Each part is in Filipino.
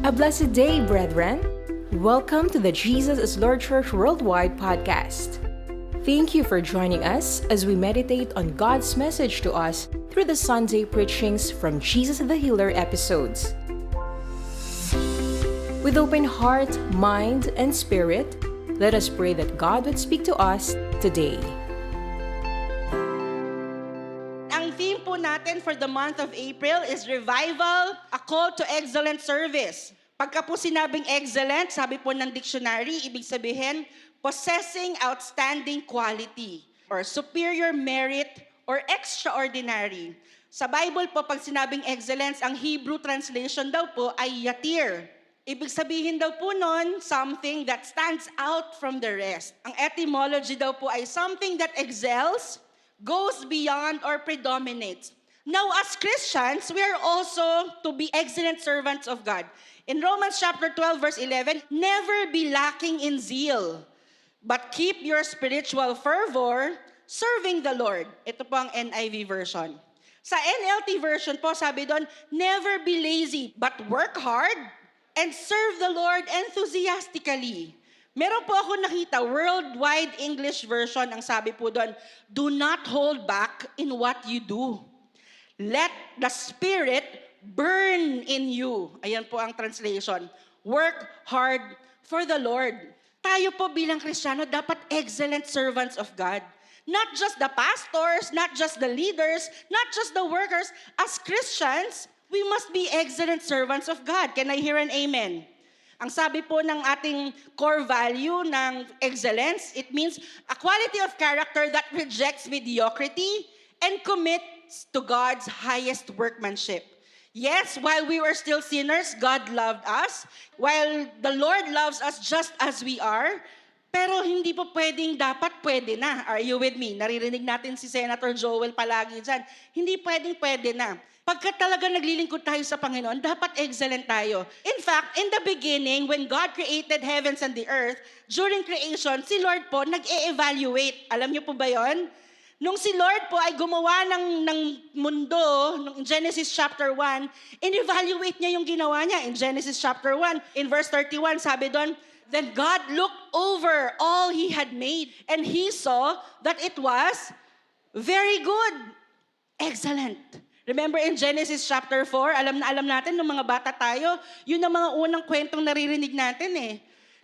A blessed day, brethren. Welcome to the Jesus is Lord Church Worldwide podcast. Thank you for joining us as we meditate on God's message to us through the Sunday preachings from Jesus the Healer episodes. With open heart, mind, and spirit, let us pray that God would speak to us today. Ang theme po natin for the month of April is Revival, a Call to Excellent Service. Pagka po sinabing excellent, sabi po ng dictionary, ibig sabihin, possessing outstanding quality or superior merit or extraordinary. Sa Bible po, pag sinabing excellence, ang Hebrew translation daw po ay yatir. Ibig sabihin daw po nun, something that stands out from the rest. Ang etymology daw po ay something that excels, goes beyond, or predominates. Now, as Christians, we are also to be excellent servants of God. In Romans chapter 12, verse 11, never be lacking in zeal, but keep your spiritual fervor serving the Lord. Ito po ang NIV version. Sa NLT version po, sabi doon, never be lazy, but work hard and serve the Lord enthusiastically. Meron po ako nakita, Worldwide English version, ang sabi po doon, do not hold back in what you do. Let the Spirit burn in you. Ayan po ang translation. Work hard for the Lord. Tayo po bilang Kristiyano, dapat excellent servants of God. Not just the pastors, not just the leaders, not just the workers. As Christians, we must be excellent servants of God. Can I hear an amen? Ang sabi po ng ating core value ng excellence, it means a quality of character that rejects mediocrity and commits to God's highest workmanship. Yes, while we were still sinners, God loved us. While the Lord loves us just as we are, pero hindi po dapat pwede na. Are you with me? Naririnig natin si Senator Joel palagi dyan. Hindi pwede na. Pagka talaga naglilingkod tayo sa Panginoon, dapat excellent tayo. In fact, in the beginning, when God created heavens and the earth, during creation, si Lord po nag-e-evaluate. Alam niyo po ba yon? Nung si Lord po ay gumawa ng mundo, in Genesis chapter 1, in-evaluate niya yung ginawa niya. In Genesis chapter 1, in verse 31, sabi doon, then God looked over all He had made, and He saw that it was very good, excellent. Remember in Genesis chapter 4, alam natin nung mga bata tayo, yun ang mga unang kwentong naririnig natin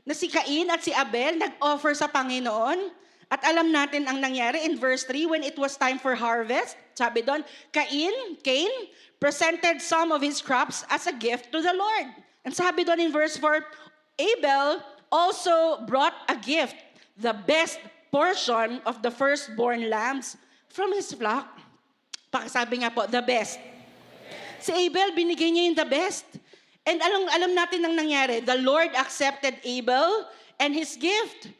na si Cain at si Abel nag-offer sa Panginoon. At alam natin ang nangyari in verse 3, when it was time for harvest, sabi doon, Cain presented some of his crops as a gift to the Lord. And sabi doon in verse 4, Abel also brought a gift, the best portion of the firstborn lambs from his flock. Sabi nga po, the best. Si Abel, binigay niya yung the best. And alam natin ang nangyari. The Lord accepted Abel and his gift,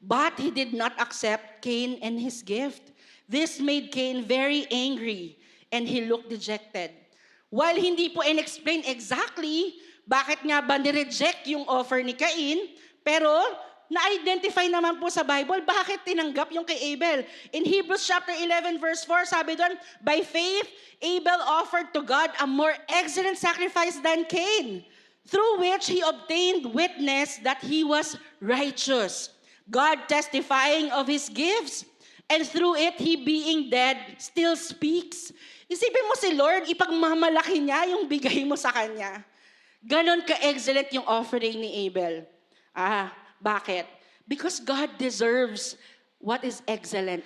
but He did not accept Cain and his gift. This made Cain very angry, and he looked dejected. While hindi po in-explain exactly bakit nga ba nireject yung offer ni Cain, pero na-identify naman po sa Bible bakit tinanggap yung kay Abel. In Hebrews chapter 11 verse 4, sabi doon, by faith, Abel offered to God a more excellent sacrifice than Cain, through which he obtained witness that he was righteous, God testifying of his gifts, and through it, he being dead still speaks. Isipin mo si Lord, ipagmamalaki niya yung bigay mo sa Kanya. Ganon ka-excellent yung offering ni Abel. Bakit? Because God deserves what is excellent.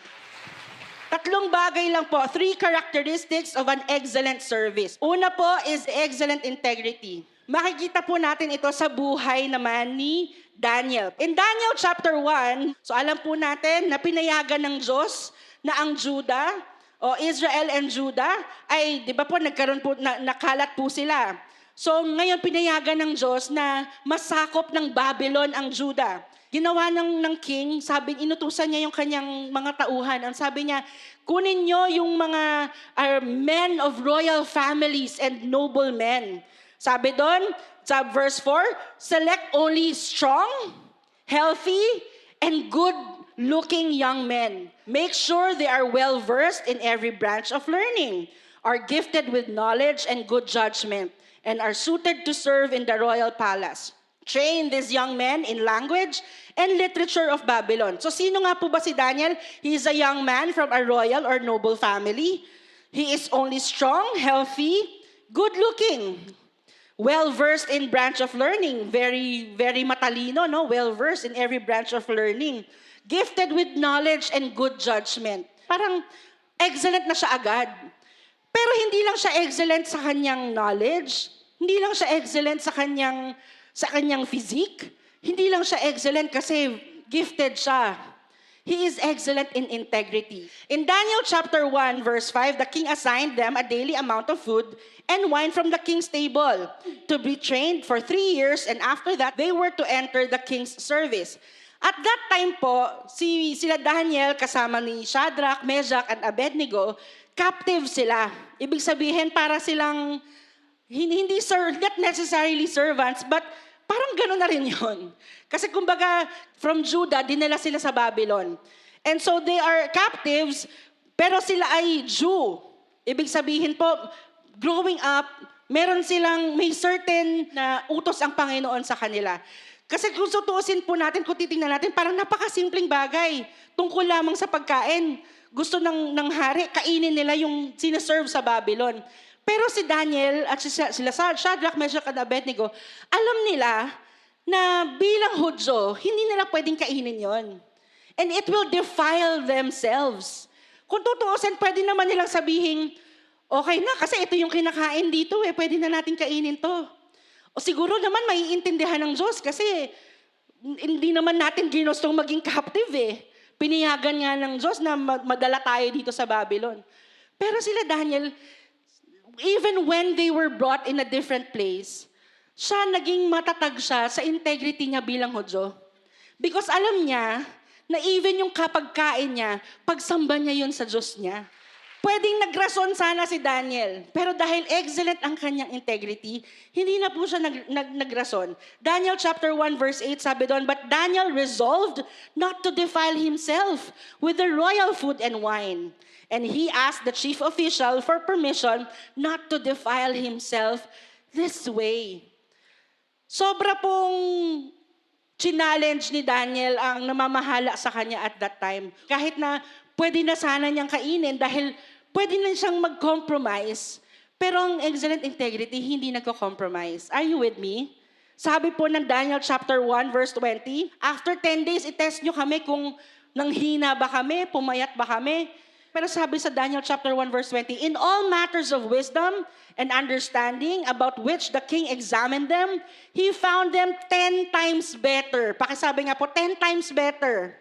Tatlong bagay lang po, 3 characteristics of an excellent service. Una po is excellent integrity. Makikita po natin ito sa buhay naman ni Daniel. In Daniel chapter 1, so alam po natin na pinayagan ng Diyos na ang Judah, o Israel and Judah, ay, di ba po, nagkaroon po, nakalat po sila. So ngayon pinayagan ng Diyos na masakop ng Babylon ang Judah. Ginawa ng king, inutusan niya yung kanyang mga tauhan. Ang sabi niya, kunin niyo yung mga men of royal families and noble men. Sabi doon, sa verse 4, select only strong, healthy, and good-looking young men. Make sure they are well-versed in every branch of learning. are gifted with knowledge and good judgment, and are suited to serve in the royal palace. Train these young men in language and literature of Babylon. So sino nga po ba si Daniel? He is a young man from a royal or noble family. He is only strong, healthy, good-looking, well-versed in branch of learning. Very, very matalino, no? Well-versed in every branch of learning. Gifted with knowledge and good judgment. Parang excellent na siya agad. Pero hindi lang siya excellent sa kanyang knowledge. Hindi lang siya excellent sa kanyang physique. Hindi lang siya excellent kasi gifted siya. He is excellent in integrity. In Daniel chapter 1 verse 5, the king assigned them a daily amount of food and wine from the king's table to be trained for 3 years, and after that, they were to enter the king's service. At that time po, sila Daniel kasama ni Shadrach, Meshach, and Abednego, captive sila. Ibig sabihin, para silang not necessarily servants, but parang gano'n na rin yun. Kasi kumbaga, from Judah, dinala sila sa Babylon. And so they are captives, pero sila ay Jew. Ibig sabihin po, growing up, may certain na utos ang Panginoon sa kanila. Kasi kung tutuusin po natin, kung titingnan natin, parang napakasimpleng bagay. Tungkol lamang sa pagkain. Gusto ng hari, kainin nila yung sinaserve sa Babylon. Pero si Daniel at sila Shadrach, Meshach, at Abednego, alam nila na bilang Hudyo, hindi nila pwedeng kainin yon. And it will defile themselves. Kung tutuusin, pwede naman nilang sabihin, okay na, kasi ito yung kinakain dito, pwede na natin kainin to. O siguro naman maiintindihan ng Diyos kasi hindi naman natin ginustong maging captive Piniyagan nga ng Diyos na madala tayo dito sa Babylon. Pero sila Daniel, even when they were brought in a different place, naging matatag siya sa integrity niya bilang Hudyo. Because alam niya na even yung kapagkain niya, pagsamba niya yun sa Diyos niya. Pwedeng nagrason sana si Daniel, pero dahil excellent ang kanyang integrity, hindi na po siya nagrason. Daniel chapter 1 verse 8 sabi doon, "But Daniel resolved not to defile himself with the royal food and wine. And he asked the chief official for permission not to defile himself this way." Sobra pong challenge ni Daniel ang namamahala sa kanya at that time. Kahit na pwede na sana niyang kainin dahil pwede na siyang mag-compromise, pero ang excellent integrity, hindi nagko-compromise. Are you with me? Sabi po ng Daniel chapter 1 verse 20, after 10 days, itest nyo kami kung nanghina ba kami, pumayat ba kami. Pero sabi sa Daniel chapter 1 verse 20, in all matters of wisdom and understanding about which the king examined them, he found them 10 times better. Pakisabi nga po, 10 times better.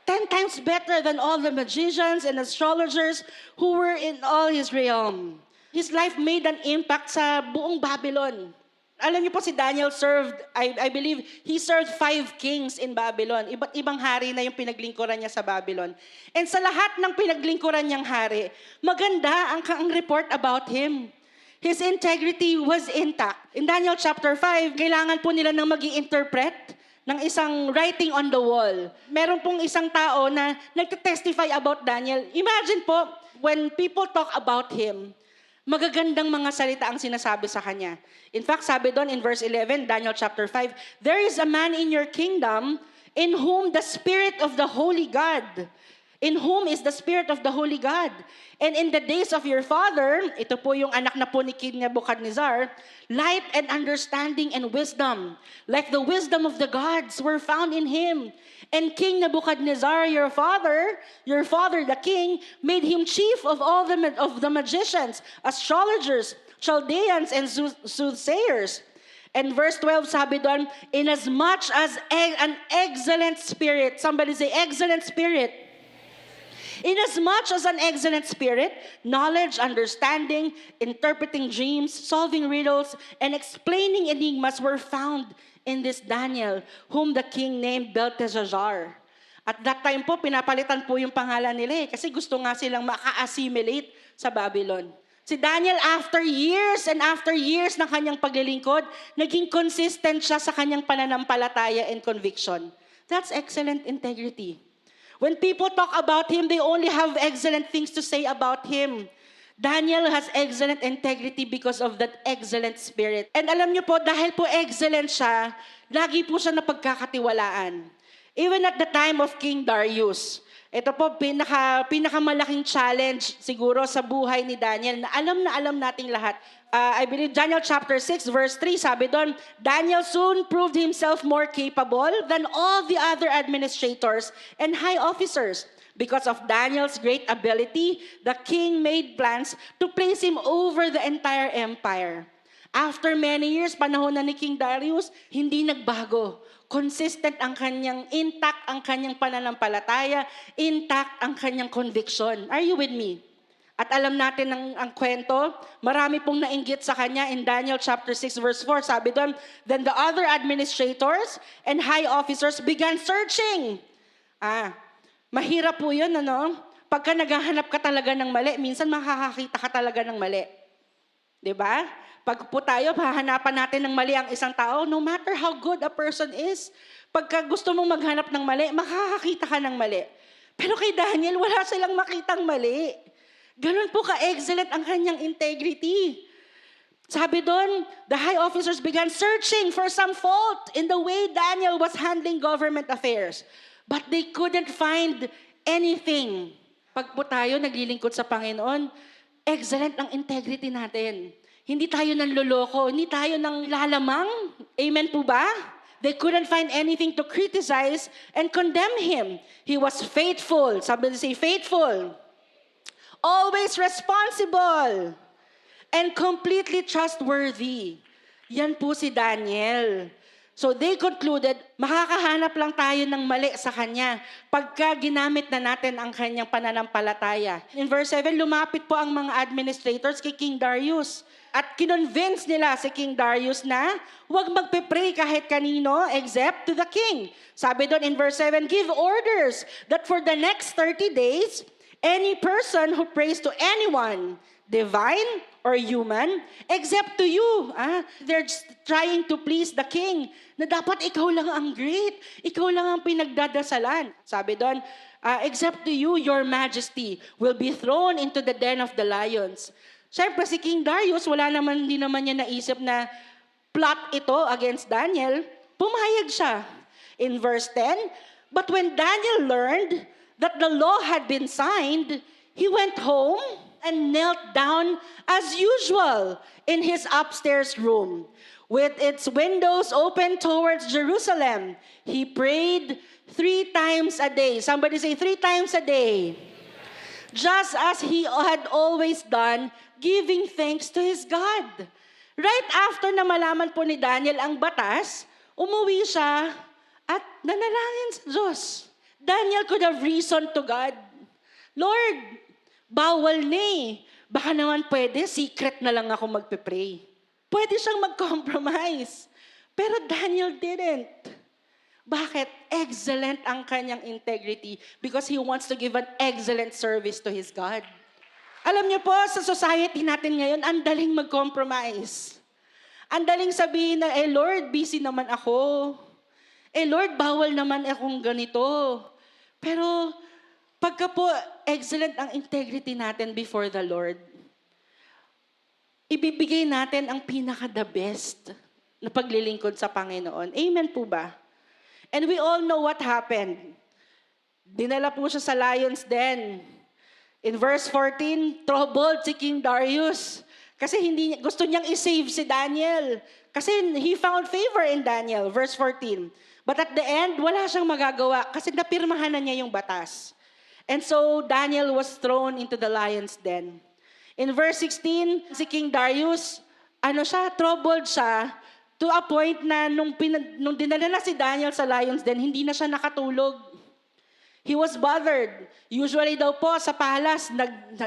10 times better than all the magicians and astrologers who were in all his realm. His life made an impact sa buong Babylon. Alam niyo po si Daniel served, I believe, he served 5 kings in Babylon. Iba't ibang hari na yung pinaglingkuran niya sa Babylon. And sa lahat ng pinaglingkuran niyang hari, maganda ang report about him. His integrity was intact. In Daniel chapter 5, kailangan po nila nang mag-i-interpret ng isang writing on the wall. Meron pong isang tao na nagte-testify about Daniel. Imagine po, when people talk about him, magagandang mga salita ang sinasabi sa kanya. In fact, sabi doon in verse 11, Daniel chapter 5, "There is a man in your kingdom in whom the Spirit of the Holy God, in whom is the Spirit of the Holy God. And in the days of your father," ito po yung anak na po ni King Nebuchadnezzar, "light and understanding and wisdom, like the wisdom of the gods, were found in him. And King Nebuchadnezzar, your father the king, made him chief of all the magicians, astrologers, Chaldeans, and soothsayers." And verse 12 sabi doon, "Inasmuch as an excellent spirit," somebody say, excellent spirit. "Inasmuch as an excellent spirit, knowledge, understanding, interpreting dreams, solving riddles, and explaining enigmas were found in this Daniel, whom the king named Belteshazzar." At that time po, pinapalitan po yung pangalan nila kasi gusto nga silang maka-assimilate sa Babylon. Si Daniel, after years and after years ng kanyang paglilingkod, naging consistent siya sa kanyang pananampalataya and conviction. That's excellent integrity. When people talk about him, they only have excellent things to say about him. Daniel has excellent integrity because of that excellent spirit. And alam niyo po, dahil po excellent siya, lagi po siya napagkakatiwalaan. Even at the time of King Darius, ito po pinakamalaking challenge siguro sa buhay ni Daniel na alam nating lahat. I believe Daniel chapter 6 verse 3, sabi doon, Daniel soon proved himself more capable than all the other administrators and high officers. Because of Daniel's great ability, the king made plans to place him over the entire empire. After many years, panahon na ni King Darius, hindi nagbago. Consistent ang kanyang, intact ang kanyang pananampalataya, intact ang kanyang conviction. Are you with me? At alam natin ang kwento, marami pong nainggit sa kanya in Daniel chapter 6 verse 4. Sabi doon, then the other administrators and high officers began searching. Mahirap po yun, ano? Pagka naghahanap ka talaga ng mali, minsan makakakita ka talaga ng mali. 'Di ba? Pag po tayo, hahanapan natin ng mali ang isang tao, no matter how good a person is, pagka gusto mong maghanap ng mali, makakakita ka ng mali. Pero kay Daniel, wala silang makitang mali. Ganun po ka-excellent ang kanyang integrity. Sabi doon, the high officers began searching for some fault in the way Daniel was handling government affairs. But they couldn't find anything. Pag po tayo naglilingkod sa Panginoon, excellent ang integrity natin. Hindi tayo nanloloko, hindi tayo nang lalamang. Amen po ba? They couldn't find anything to criticize and condemn him. He was faithful. Somebody say faithful. Always responsible. And completely trustworthy. Yan po si Daniel. So they concluded, makakahanap lang tayo ng mali sa kanya pagka ginamit na natin ang kanyang pananampalataya. In verse 7, lumapit po ang mga administrators kay King Darius at kinonvince nila si King Darius na huwag magpe-pray kahit kanino except to the king. Sabi doon in verse 7, give orders that for the next 30 days, any person who prays to anyone, divine or human, except to you. They're just trying to please the king, na dapat ikaw lang ang great, ikaw lang ang pinagdadasalan. Sabi doon, except to you, your majesty will be thrown into the den of the lions. Siyempre si King Darius, hindi naman niya naisip na plot ito against Daniel. Pumayag siya. In verse 10, but when Daniel learned that the law had been signed, he went home and knelt down as usual in his upstairs room. With its windows open towards Jerusalem, he prayed 3 times a day. Somebody say 3 times a day. Just as he had always done, giving thanks to his God. Right after na malaman po ni Daniel ang batas, umuwi siya at nanalangin sa Diyos. Daniel could have reasoned to God, Lord, bawal na eh. Baka naman pwede, secret na lang ako magpe-pray. Pwede siyang mag-compromise. Pero Daniel didn't. Bakit? Excellent ang kanyang integrity because he wants to give an excellent service to his God. Alam niyo po, sa society natin ngayon, ang daling mag-compromise. Ang daling sabihin na, Lord, busy naman ako. Lord, bawal naman akong ganito. Pero, pagka po excellent ang integrity natin before the Lord, ibibigay natin ang pinaka-the best na paglilingkod sa Panginoon. Amen po ba? And we all know what happened. Dinala po siya sa lion's den. In verse 14, troubled si King Darius. Kasi gusto niyang i-save si Daniel. Kasi he found favor in Daniel. Verse 14. But at the end, wala siyang magagawa kasi napirmahan na niya yung batas. And so, Daniel was thrown into the lion's den. In verse 16, si King Darius, troubled siya to a point na nung dinala na si Daniel sa lion's den, hindi na siya nakatulog. He was bothered. Usually daw po sa palace,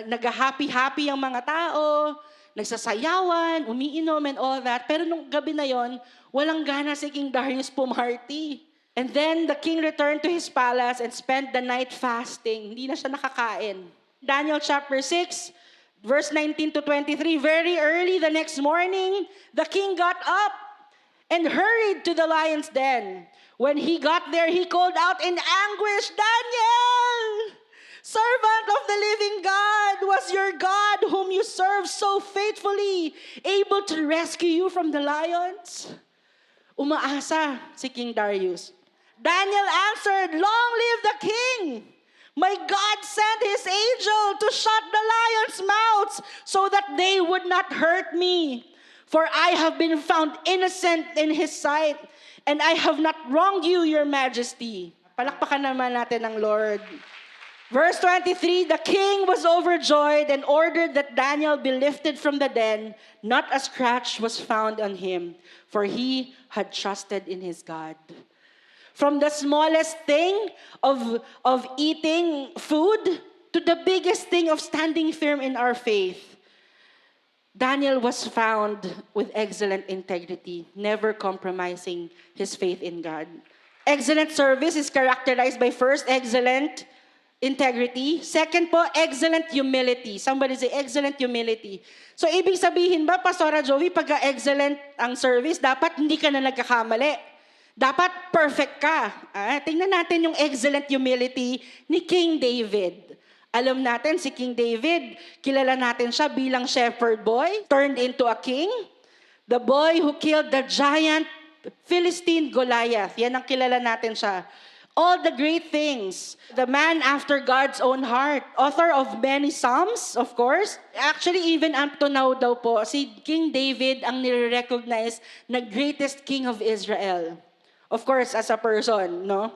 nag-happy-happy ang mga tao, nagsasayawan, umiinom and all that. Pero nung gabi na yon, walang gana si King Darius pumarty. And then the king returned to his palace and spent the night fasting. Hindi na siya nakakain. Daniel chapter 6, verse 19 to 23, very early the next morning, the king got up and hurried to the lion's den. When he got there, he called out in anguish, Daniel! Servant of the living God, was your God whom you serve so faithfully able to rescue you from the lions? Umaasa si King Darius. Daniel answered, long live the king! My God sent his angel to shut the lions' mouths so that they would not hurt me. For I have been found innocent in his sight, and I have not wronged you, your majesty. Palakpakan naman natin ang Lord. Verse 23, the king was overjoyed and ordered that Daniel be lifted from the den. Not a scratch was found on him, for he had trusted in his God. From the smallest thing of eating food to the biggest thing of standing firm in our faith, Daniel was found with excellent integrity, never compromising his faith in God. Excellent service is characterized by first, excellent integrity. Second po, excellent humility. Somebody say, excellent humility. So, ibig sabihin ba, Pastora Joey, pagka excellent ang service, dapat hindi ka na nagkakamali. Dapat perfect ka. Tingnan natin yung excellent humility ni King David. Alam natin, si King David, kilala natin siya bilang shepherd boy, turned into a king. The boy who killed the giant Philistine Goliath. Yan ang kilala natin siya. All the great things. The man after God's own heart. Author of many psalms, of course. Actually, even up to now daw po, si King David ang nire-recognize na greatest king of Israel. Of course, as a person, no?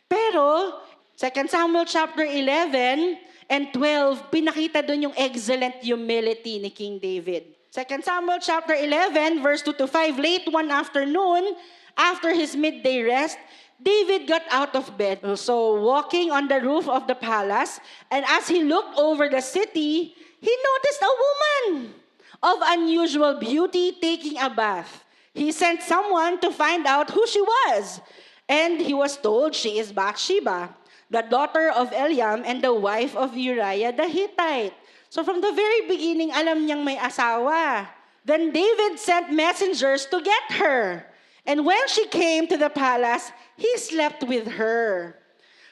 Pero, 2 Samuel chapter 11 and 12, pinakita doon yung excellent humility ni King David. 2 Samuel chapter 11, verse 2 to 5, late one afternoon, after his midday rest, David got out of bed. So, walking on the roof of the palace, and as he looked over the city, he noticed a woman of unusual beauty taking a bath. He sent someone to find out who she was. And he was told she is Bathsheba, the daughter of Eliam and the wife of Uriah the Hittite. So from the very beginning, alam niyang may asawa. Then David sent messengers to get her. And when she came to the palace, he slept with her.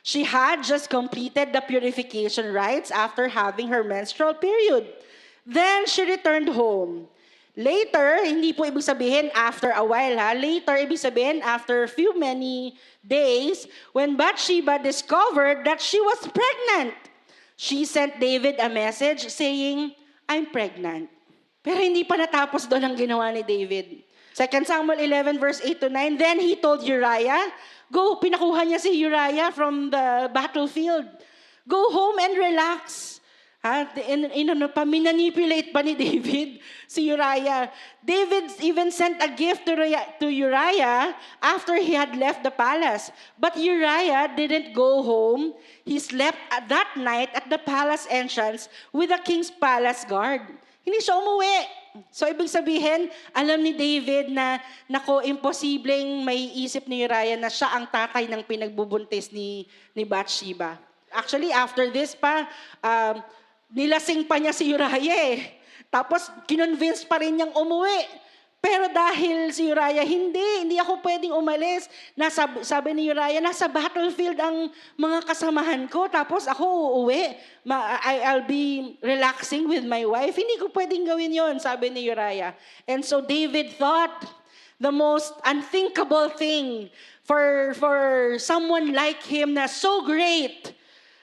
She had just completed the purification rites after having her menstrual period. Then she returned home. Later, hindi po ibig sabihin after a while Later, ibig sabihin after many days, when Bathsheba discovered that she was pregnant, she sent David a message saying, I'm pregnant. Pero hindi pa natapos doon ang ginawa ni David. 2 Samuel 11 verse 8 to 9, then he told Uriah, pinakuha niya si Uriah from the battlefield. Go home and relax. Minanipulate pa ni David si Uriah. David even sent a gift to Uriah after he had left the palace. But Uriah didn't go home. He slept that night at the palace entrance with the king's palace guard. Hindi siya umuwi. So, ibig sabihin, alam ni David na, imposibleng may isip ni Uriah na siya ang tatay ng pinagbubuntis ni Bathsheba. Actually, after this pa, nilasing pa niya si Uriah eh. Tapos, kinonvince pa rin niyang umuwi. Pero dahil si Uriah, hindi ako pwedeng umalis. Sabi ni Uriah, nasa battlefield ang mga kasamahan ko. Tapos ako uuwi. I'll be relaxing with my wife. Hindi ko pwedeng gawin yon, sabi ni Uriah. And so David thought the most unthinkable thing for someone like him na so great.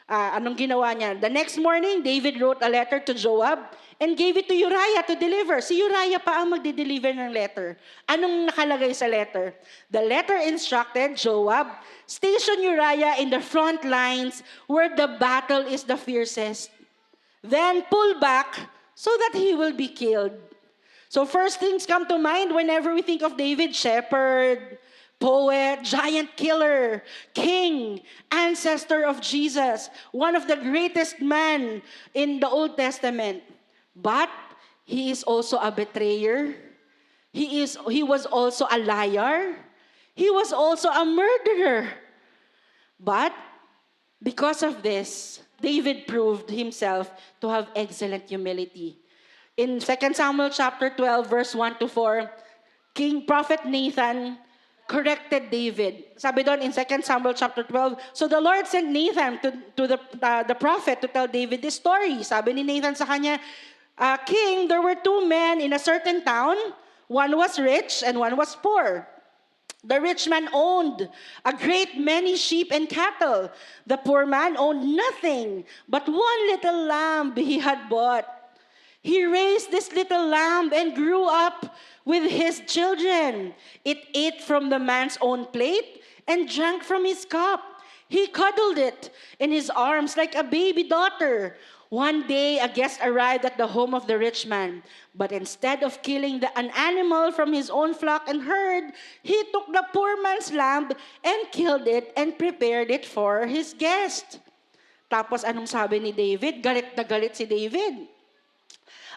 Anong ginawa niya? The next morning, David wrote a letter to Joab and gave it to Uriah to deliver. Si Uriah pa ang magde-deliver ng letter. Anong nakalagay sa letter? The letter instructed Joab, station Uriah in the front lines where the battle is the fiercest. Then pull back so that he will be killed. So first things come to mind whenever we think of David: shepherd, poet, giant killer, king, ancestor of Jesus, one of the greatest men in the Old Testament. But he is also a betrayer. He was also a liar. He was also a murderer. But because of this, David proved himself to have excellent humility. In 2 Samuel chapter 12, verse 1 to 4, King Prophet Nathan corrected David. Sabi doon in 2 Samuel chapter 12, so the Lord sent Nathan to the prophet to tell David this story. Sabi ni Nathan sa kanya, King, there were two men in a certain town. One was rich and one was poor. The rich man owned a great many sheep and cattle. The poor man owned nothing but one little lamb he had bought. He raised this little lamb and grew up with his children. It ate from the man's own plate and drank from his cup. He cuddled it in his arms like a baby daughter. One day, a guest arrived at the home of the rich man. But instead of killing an animal from his own flock and herd, he took the poor man's lamb and killed it and prepared it for his guest. Tapos anong sabi ni David? Galit na galit si David.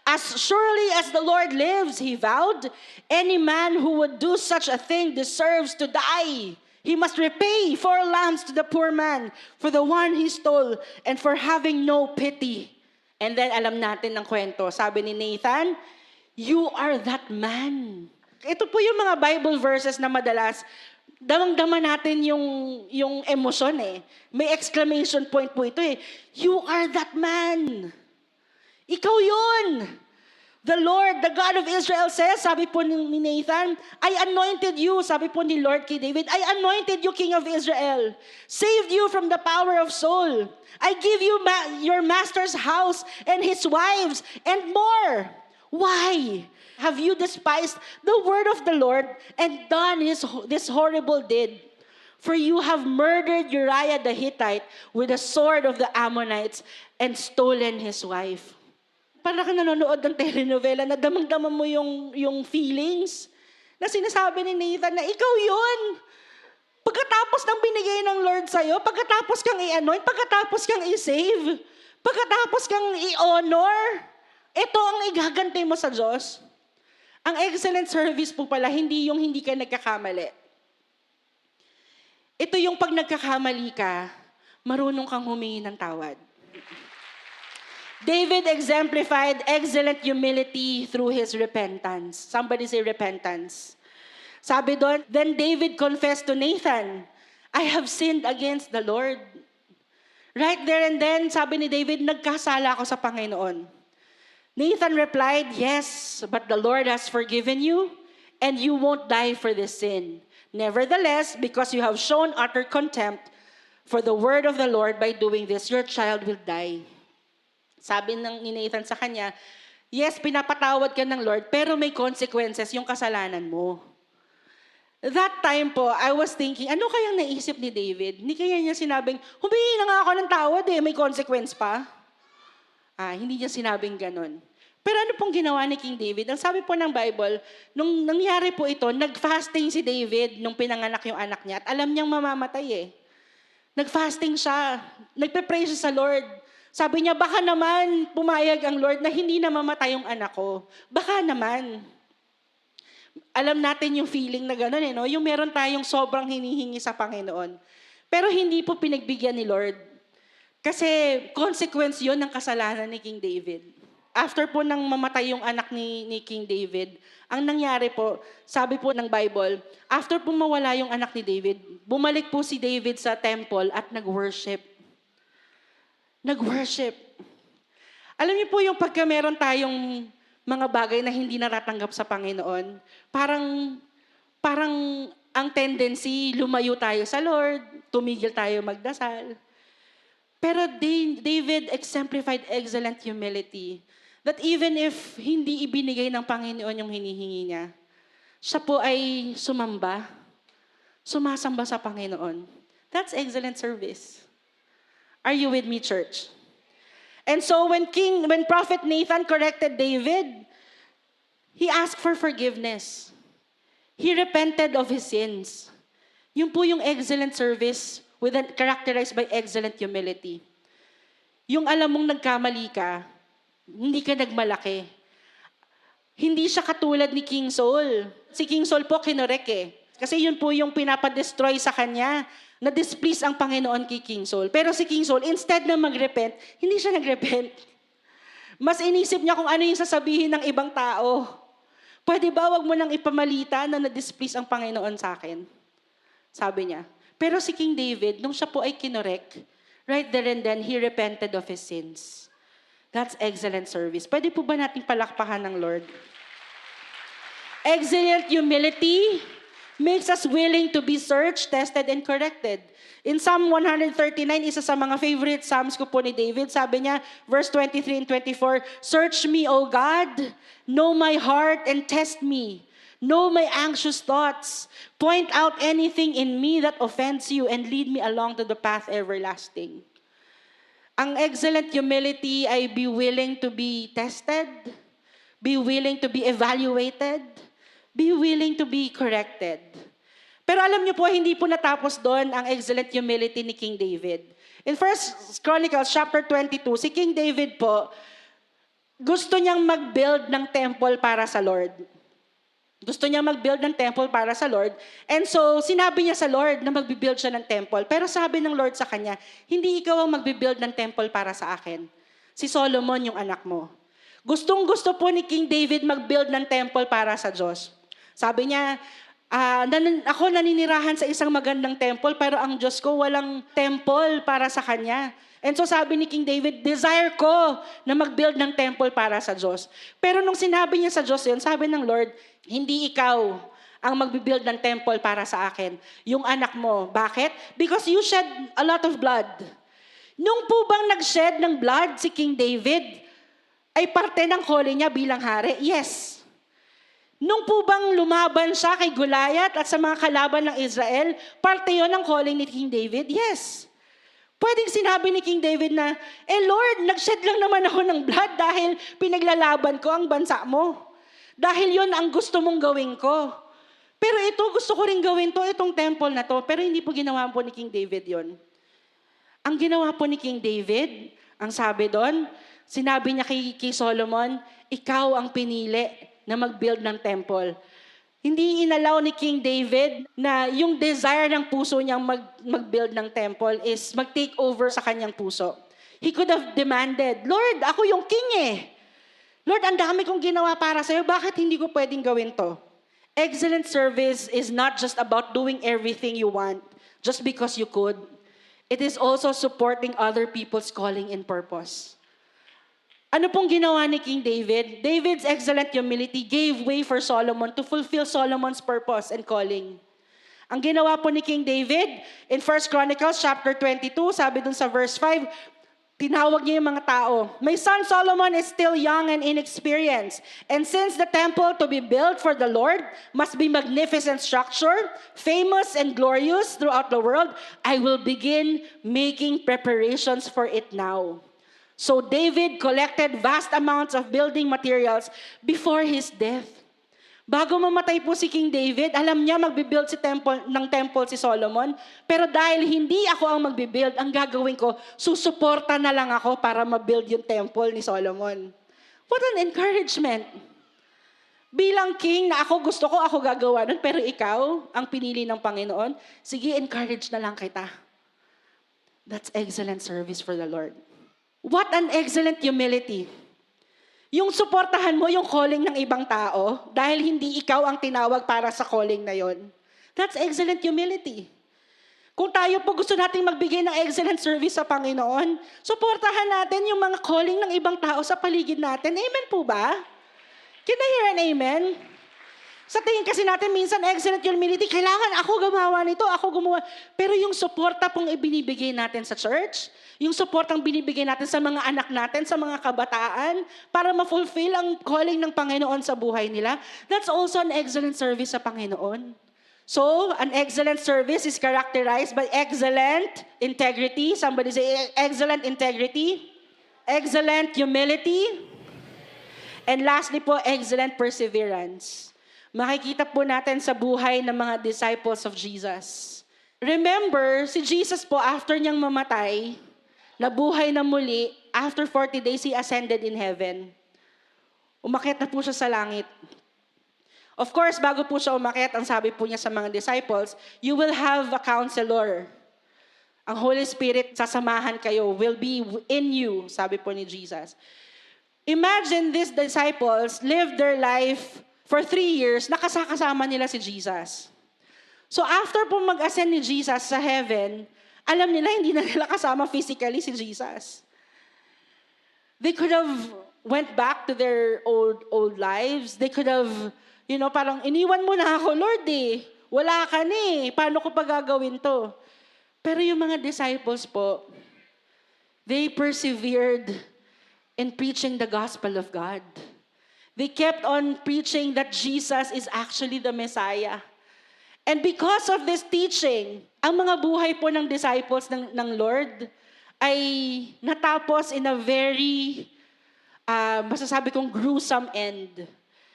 As surely as the Lord lives, he vowed, any man who would do such a thing deserves to die. He must repay 4 lambs to the poor man for the one he stole and for having no pity. And then alam natin ng kwento. Sabi ni Nathan, you are that man. Ito po yung mga Bible verses na madalas, damang-dama natin yung emosyon eh. May exclamation point po ito eh. You are that man. Ikaw yun. The Lord, the God of Israel says, sabi po ni Nathan, I anointed you, sabi po ni Lord kay David, I anointed you King of Israel, saved you from the power of Saul. I give you your master's house and his wives and more. Why have you despised the word of the Lord and done this horrible deed? For you have murdered Uriah the Hittite with the sword of the Ammonites and stolen his wife. Parang ka nanonood ng telenovela na damang-dama mo yung feelings na sinasabi ni Nathan na ikaw yun. Pagkatapos ng binigay ng Lord sa'yo, pagkatapos kang i-anoint, pagkatapos kang i-save, pagkatapos kang i-honor, ito ang igaganti mo sa Diyos. Ang excellent service po pala, hindi yung hindi ka nagkakamali. Ito yung pag nagkakamali ka, marunong kang humingi ng tawad. David exemplified excellent humility through his repentance. Somebody say repentance. Sabi doon, then David confessed to Nathan, I have sinned against the Lord. Right there and then, sabi ni David, nagkasala ako sa Panginoon. Nathan replied, yes, but the Lord has forgiven you, and you won't die for this sin. Nevertheless, because you have shown utter contempt for the word of the Lord by doing this, your child will die. Sabi ni Nathan sa kanya, yes, pinapatawad ka ng Lord, pero may consequences yung kasalanan mo. That time po, I was thinking, ano kayang naisip ni David? Hindi kaya niya sinabing, humingi na nga ako ng tawad may consequence pa? Hindi niya sinabing ganun. Pero ano pong ginawa ni King David? Ang sabi po ng Bible, nung nangyari po ito, nag-fasting si David nung pinanganak yung anak niya at alam niyang mamamatay Nag-fasting siya, nagpe-pray siya sa Lord. Sabi niya, baka naman pumayag ang Lord na hindi na mamatay yung anak ko. Baka naman. Alam natin yung feeling na gano'n no? Yung meron tayong sobrang hinihingi sa Panginoon. Pero hindi po pinagbigyan ni Lord. Kasi consequence yon ng kasalanan ni King David. After po nang mamatay yung anak ni King David, ang nangyari po, sabi po ng Bible, after po mawala yung anak ni David, bumalik po si David sa temple at nag-worship. Nag-worship. Alam niyo po yung pagka meron tayong mga bagay na hindi natatanggap sa Panginoon, parang ang tendency, lumayo tayo sa Lord, tumigil tayo magdasal. Pero David exemplified excellent humility that even if hindi ibinigay ng Panginoon yung hinihingi niya, siya po ay sumasamba sa Panginoon. That's excellent service. Are you with me, church? And so when Prophet Nathan corrected David, he asked for forgiveness. He repented of his sins. Yun po yung excellent service characterized by excellent humility. Yung alam mong nagkamali ka, hindi ka nagmalaki. Hindi siya katulad ni King Saul. Si King Saul po kinorek Kasi yun po yung pinapadestroy sa kanya. Na-displease ang Panginoon kay King Saul. Pero si King Saul, instead na mag-repent, hindi siya nag-repent. Mas inisip niya kung ano yung sasabihin ng ibang tao. Pwede ba wag mo nang ipamalita na na-displease ang Panginoon sa akin? Sabi niya. Pero si King David, nung siya po ay kinorek, right there and then, he repented of his sins. That's excellent service. Pwede po ba nating palakpakan ng Lord? Excellent humility makes us willing to be searched, tested, and corrected. In Psalm 139, isa sa mga favorite psalms ko po ni David, sabi niya, verse 23 and 24, "Search me, O God, know my heart and test me. Know my anxious thoughts. Point out anything in me that offends you and lead me along to the path everlasting." Ang excellent humility ay be willing to be tested, be willing to be evaluated, be willing to be corrected. Pero alam niyo po, hindi po natapos doon ang excellent humility ni King David. In 1 Chronicles chapter 22, si King David po, gusto niyang mag-build ng temple para sa Lord. Gusto niya mag-build ng temple para sa Lord. And so, sinabi niya sa Lord na mag-build siya ng temple. Pero sabi ng Lord sa kanya, hindi ikaw ang mag-build ng temple para sa akin. Si Solomon yung anak mo. Gustong-gusto po ni King David mag-build ng temple para sa Diyos. Sabi niya, ako naninirahan sa isang magandang temple, pero ang Diyos ko walang temple para sa Kanya. And so sabi ni King David, desire ko na mag-build ng temple para sa Diyos. Pero nung sinabi niya sa Diyos yun, sabi ng Lord, hindi ikaw ang mag-build ng temple para sa akin. Yung anak mo. Bakit? Because you shed a lot of blood. Nung po bang nag-shed ng blood si King David, ay parte ng calling niya bilang hari? Yes. Nung po bang lumaban siya kay Goliath at sa mga kalaban ng Israel, parte yon ng calling ni King David? Yes. Pwedeng sinabi ni King David na, Lord, nag-shed lang naman ako ng blood dahil pinaglalaban ko ang bansa mo. Dahil yon ang gusto mong gawin ko. Pero ito, gusto ko rin gawin to, itong temple na to. Pero hindi po ginawa po ni King David yon. Ang ginawa po ni King David, ang sabi doon, sinabi niya kay Solomon, ikaw ang pinili na mag-build ng temple. Hindi inalaw ni King David na yung desire ng puso niyang mag-build ng temple is mag-take over sa kanyang puso. He could have demanded, Lord, ako yung king eh. Lord, ang dami kong ginawa para sa'yo, bakit hindi ko pwedeng gawin to? Excellent service is not just about doing everything you want just because you could. It is also supporting other people's calling and purpose. Ano pong ginawa ni King David? David's excellent humility gave way for Solomon to fulfill Solomon's purpose and calling. Ang ginawa po ni King David, in 1 Chronicles chapter 22, sabi dun sa verse 5, tinawag niya yung mga tao. My son Solomon is still young and inexperienced. And since the temple to be built for the Lord must be magnificent structure, famous and glorious throughout the world, I will begin making preparations for it now. So David collected vast amounts of building materials before his death. Bago mamatay po si King David, alam niya magbibuild ng temple si Solomon. Pero dahil hindi ako ang magbibuild, ang gagawin ko, susuporta na lang ako para mabuild yung temple ni Solomon. What an encouragement! Bilang king na gusto ko, ako gagawa nun, pero ikaw, ang pinili ng Panginoon, sige, encourage na lang kita. That's excellent service for the Lord. What an excellent humility. Yung suportahan mo yung calling ng ibang tao dahil hindi ikaw ang tinawag para sa calling na yon. That's excellent humility. Kung tayo po gusto nating magbigay ng excellent service sa Panginoon, suportahan natin yung mga calling ng ibang tao sa paligid natin. Amen po ba? Can I hear an amen? Sa tingin kasi natin minsan, excellent humility, kailangan ako gumawa nito, ako gumawa. Pero yung suporta pong ibinibigay natin sa church, yung suportang binibigay natin sa mga anak natin, sa mga kabataan, para ma-fulfill ang calling ng Panginoon sa buhay nila, that's also an excellent service sa Panginoon. So, an excellent service is characterized by excellent integrity. Somebody say, excellent integrity. Excellent humility. And lastly po, excellent perseverance. Makikita po natin sa buhay ng mga disciples of Jesus. Remember, si Jesus po, after niyang mamatay, nabuhay na muli, after 40 days, He ascended in heaven. Umakyat na po siya sa langit. Of course, bago po siya umakyat, ang sabi po niya sa mga disciples, you will have a counselor. Ang Holy Spirit, sasamahan kayo, will be in you, sabi po ni Jesus. Imagine these disciples lived their life for 3 years, nakasakasama nila si Jesus. So after po mag-ascend ni Jesus sa heaven, alam nila hindi na nila kasama physically si Jesus. They could have went back to their old lives. They could have, parang iniwan mo na ako, Lord eh. Wala ka na eh. Paano ko pa gagawin to? Pero yung mga disciples po, they persevered in preaching the gospel of God. They kept on preaching that Jesus is actually the Messiah. And because of this teaching, ang mga buhay po ng disciples ng Lord ay natapos in a very, masasabi kong gruesome end.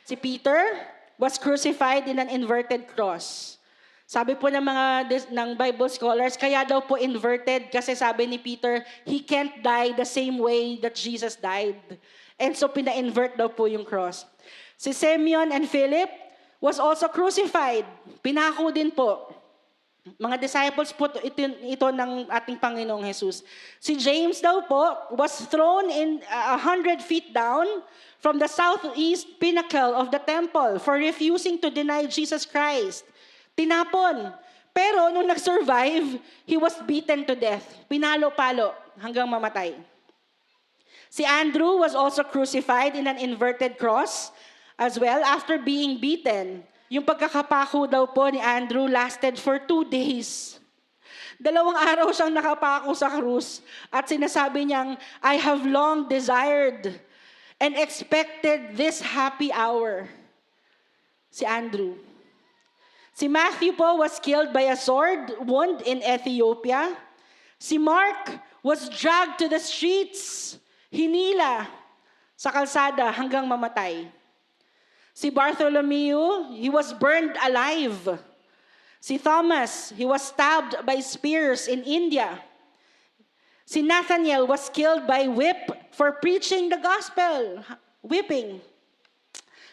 Si Peter was crucified in an inverted cross. Sabi po ng ng Bible scholars, kaya daw po inverted kasi sabi ni Peter, he can't die the same way that Jesus died. And so pina-invert daw po yung cross. Si Simeon and Philip was also crucified. Pinako din po. Mga disciples po ito ng ating Panginoong Jesus. Si James daw po was thrown in 100 feet down from the southeast pinnacle of the temple for refusing to deny Jesus Christ. Tinapon. Pero nung nag-survive, he was beaten to death. Pinalo-palo hanggang mamatay. Si Andrew was also crucified in an inverted cross as well after being beaten. Yung pagkakapako daw po ni Andrew lasted for 2 days. 2 araw siyang nakapako sa krus at sinasabi niyang, I have long desired and expected this happy hour. Si Andrew. Si Matthew po was killed by a sword wound in Ethiopia. Si Mark was dragged to the streets, hinila sa kalsada hanggang mamatay. Si Bartholomew, he was burned alive. Si Thomas, he was stabbed by spears in India. Si Nathaniel was killed by whip for preaching the gospel, whipping.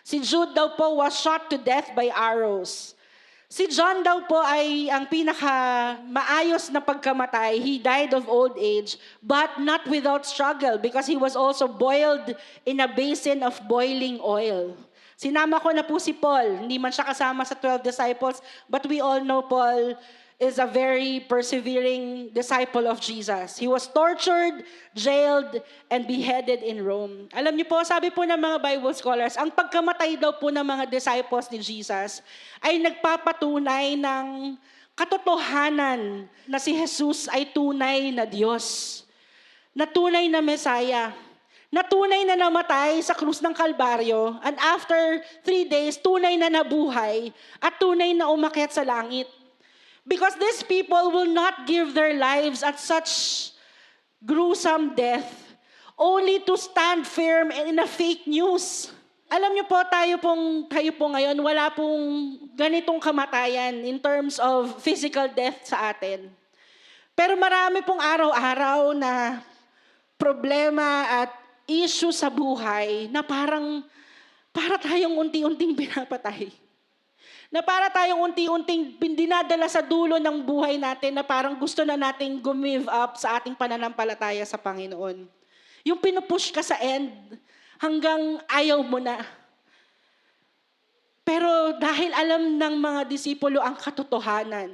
Si Jude daw po was shot to death by arrows. Si John daw po ay ang pinaka-maayos na pagkamatay. He died of old age, but not without struggle because he was also boiled in a basin of boiling oil. Sinama ko na po si Paul. Hindi man siya kasama sa 12 disciples, but we all know Paul is a very persevering disciple of Jesus. He was tortured, jailed, and beheaded in Rome. Alam niyo po, sabi po ng mga Bible scholars, ang pagkamatay daw po ng mga disciples ni Jesus ay nagpapatunay ng katotohanan na si Jesus ay tunay na Diyos, na tunay na Messiah, na tunay na namatay sa krus ng Kalbaryo, and after 3 days, tunay na nabuhay, at tunay na umakyat sa langit. Because these people will not give their lives at such gruesome death, only to stand firm in a fake news. Alam niyo po, tayo po ngayon, wala pong ganitong kamatayan in terms of physical death sa atin. Pero marami pong araw-araw na problema at issue sa buhay na para tayong unti-unting pinapatay. Na para tayong unti-unting dinadala sa dulo ng buhay natin na parang gusto na nating give up sa ating pananampalataya sa Panginoon. Yung pinupush ka sa end hanggang ayaw mo na. Pero dahil alam ng mga disipulo ang katotohanan,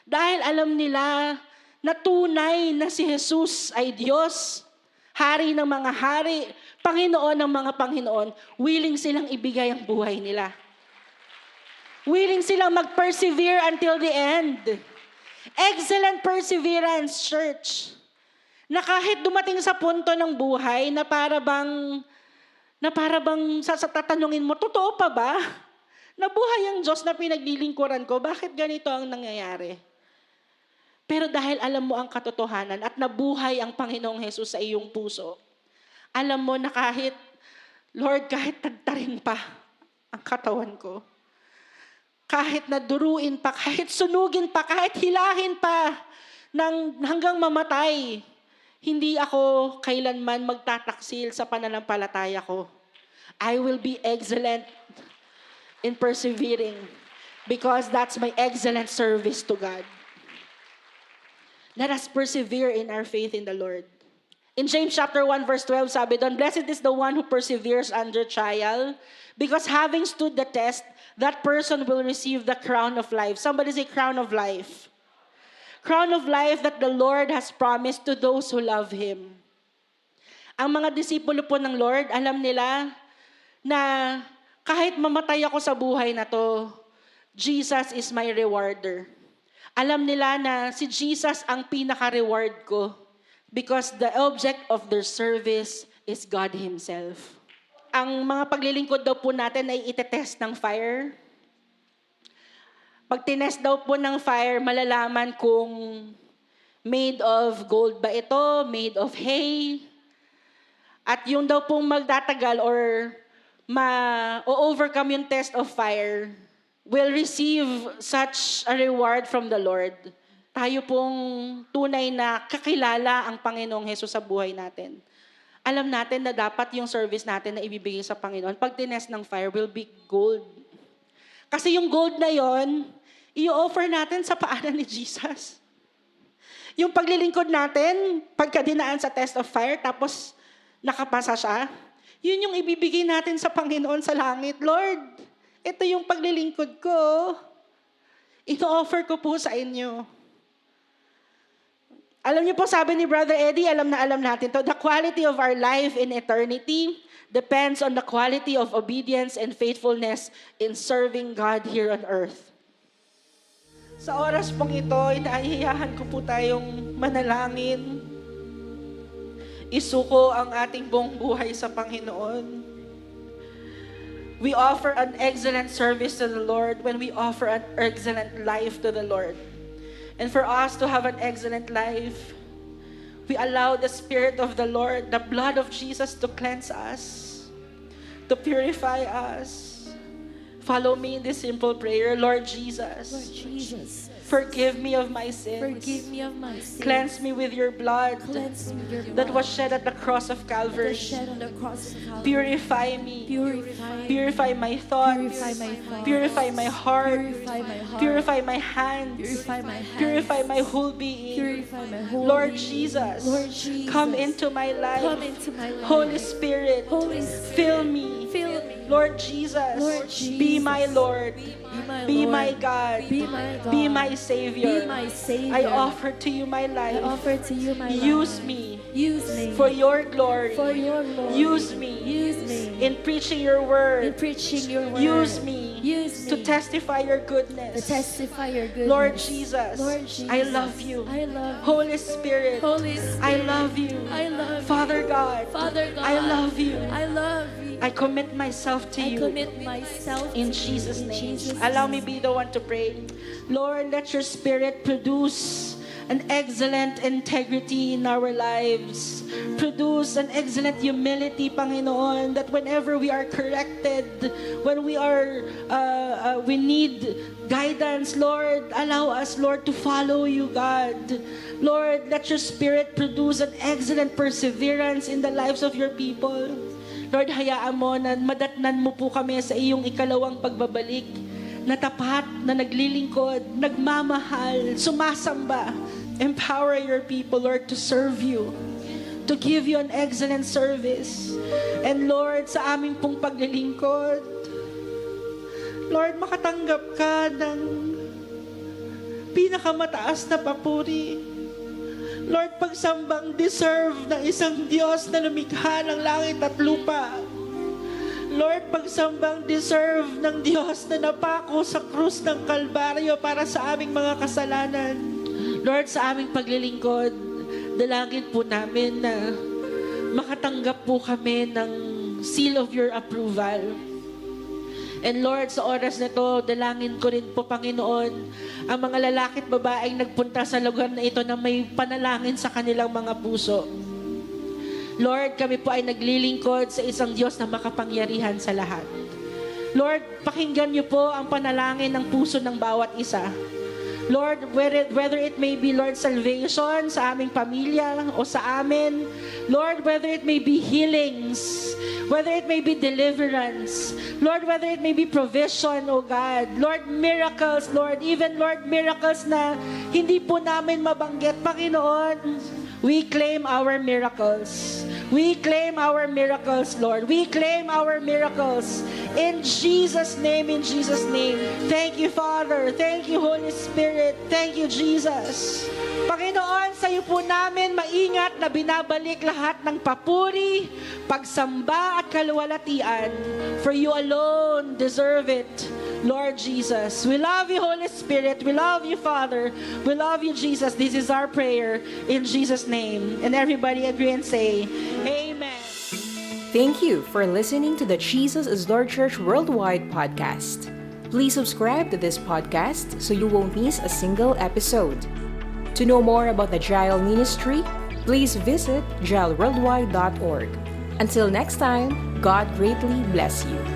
dahil alam nila na tunay na si Jesus ay Diyos, Hari ng mga hari, Panginoon ng mga Panginoon, willing silang ibigay ang buhay nila. Willing silang mag-persevere until the end. Excellent perseverance, church. Na kahit dumating sa punto ng buhay na para bang tatanungin mo, totoo pa ba? Nabuhay ang Diyos na pinaglilingkuran ko, bakit ganito ang nangyayari? Pero dahil alam mo ang katotohanan at nabuhay ang Panginoong Jesus sa iyong puso, alam mo na Lord, kahit tagtarin pa ang katawan ko, kahit naduruin pa, kahit sunugin pa, kahit hilahin pa hanggang mamatay, hindi ako kailanman magtataksil sa pananampalataya ko. I will be excellent in persevering because that's my excellent service to God. Let us persevere in our faith in the Lord. In James chapter 1 verse 12, sabi doon, "Blessed is the one who perseveres under trial, because having stood the test, that person will receive the crown of life." Somebody say crown of life. Crown of life that the Lord has promised to those who love Him. Ang mga disipulo po ng Lord, alam nila na kahit mamatay ako sa buhay na to, Jesus is my rewarder. Alam nila na si Jesus ang pinaka-reward ko because the object of their service is God Himself. Ang mga paglilingkod daw po natin ay itetest ng fire. Pag tinest daw po ng fire, malalaman kung made of gold ba ito, made of hay. At yung daw pong magtatagal or ma-overcome yung test of fire will receive such a reward from the Lord. Tayo pong tunay na kakilala ang Panginoong Hesus sa buhay natin. Alam natin na dapat yung service natin na ibibigay sa Panginoon, pag tinest ng fire, will be gold. Kasi yung gold na yon, i-offer natin sa paanan ni Jesus. Yung paglilingkod natin, pagka dinaan sa test of fire, tapos nakapasa siya, yun yung ibibigay natin sa Panginoon sa langit. Lord, ito yung paglilingkod ko. Ino-offer ko po sa inyo. Alam niyo po, sabi ni Brother Eddie, alam natin to, the quality of our life in eternity depends on the quality of obedience and faithfulness in serving God here on earth. Sa oras pong ito, inahihiyahan ko po tayong manalangin. Isuko ang ating buong buhay sa Panginoon. We offer an excellent service to the Lord when we offer an excellent life to the Lord. And for us to have an excellent life, we allow the Spirit of the Lord, the blood of Jesus to cleanse us, to purify us. Follow me in this simple prayer. Lord Jesus, forgive me of my sins. Forgive me of my sins. Cleanse me with your blood Cleanse me with your blood that was shed at the cross of Calvary. shed on the cross of Calvary. Purify me. Purify. Purify my thoughts. Purify my thoughts. Purify my heart. Purify my heart. Purify my hands. Purify my hands. Purify my whole being. Purify my whole Lord being. Jesus, Lord Jesus, come into my life. come into my life. Holy Spirit, Holy Spirit, fill me. fill me. Lord Jesus, Lord Jesus, be my Lord. Be my Lord. God. Be my God. Be my Savior. Be my Savior. I offer to you my life. I offer to you my Use life. me Use me for your glory. for your glory. Use me Use me in preaching your in word. preaching your word. Use me Use to me testify your to goodness. testify your goodness. Lord Jesus, Lord Jesus, I love you. I love you. Holy Spirit, Holy Spirit, I love you. I love you. Father God, Father God, I love you. I love you. I commit myself to I you. commit myself In to Jesus' you. In name. Jesus' Allow me name. be the one to pray. Lord, let your Spirit produce an excellent integrity in our lives. Produce an excellent humility, Panginoon, that whenever we are corrected, when we need guidance, Lord, allow us, Lord, to follow you, God. Lord, let your Spirit produce an excellent perseverance in the lives of your people. Lord, hayaan mo na madatnan mo po kami sa iyong ikalawang pagbabalik na tapat, na naglilingkod, nagmamahal, sumasamba. Empower your people, Lord, to serve you, to give you an excellent service. And Lord, sa aming pong paglilingkod, Lord, makatanggap ka ng pinakamataas na papuri. Lord, pagsambang deserve ng isang Diyos na lumikha ng langit at lupa. Lord, pagsambang deserve ng Diyos na napako sa krus ng Kalbaryo para sa aming mga kasalanan. Lord, sa aming paglilingkod, dalangin po namin na makatanggap po kami ng seal of your approval. And Lord, sa oras na ito, dalangin ko rin po, Panginoon, ang mga lalaki at babaeng nagpunta sa lugar na ito na may panalangin sa kanilang mga puso. Lord, kami po ay naglilingkod sa isang Diyos na makapangyarihan sa lahat. Lord, pakinggan niyo po ang panalangin ng puso ng bawat isa. Lord, whether it may be, Lord, salvation sa aming pamilya o sa amin. Lord, whether it may be healings, whether it may be deliverance. Lord, whether it may be provision, O God. Lord, miracles, Lord. Even, Lord, miracles na hindi po namin mabanggit, Panginoon. We claim our miracles. We claim our miracles, Lord. We claim our miracles. In Jesus' name, in Jesus' name. Thank you, Father. Thank you, Holy Spirit. Thank you, Jesus. Panginoon, sa iyo po namin maingat na binabalik lahat ng papuri, pagsamba at kaluwalhatian. For you alone deserve it, Lord Jesus. We love you, Holy Spirit. We love you, Father. We love you, Jesus. This is our prayer in Jesus' name. And everybody agree and say, Amen. Thank you for listening to the Jesus is Lord Church Worldwide podcast. Please subscribe to this podcast so you won't miss a single episode. To know more about the Jael Ministry, please visit jailworldwide.org. Until next time, God greatly bless you.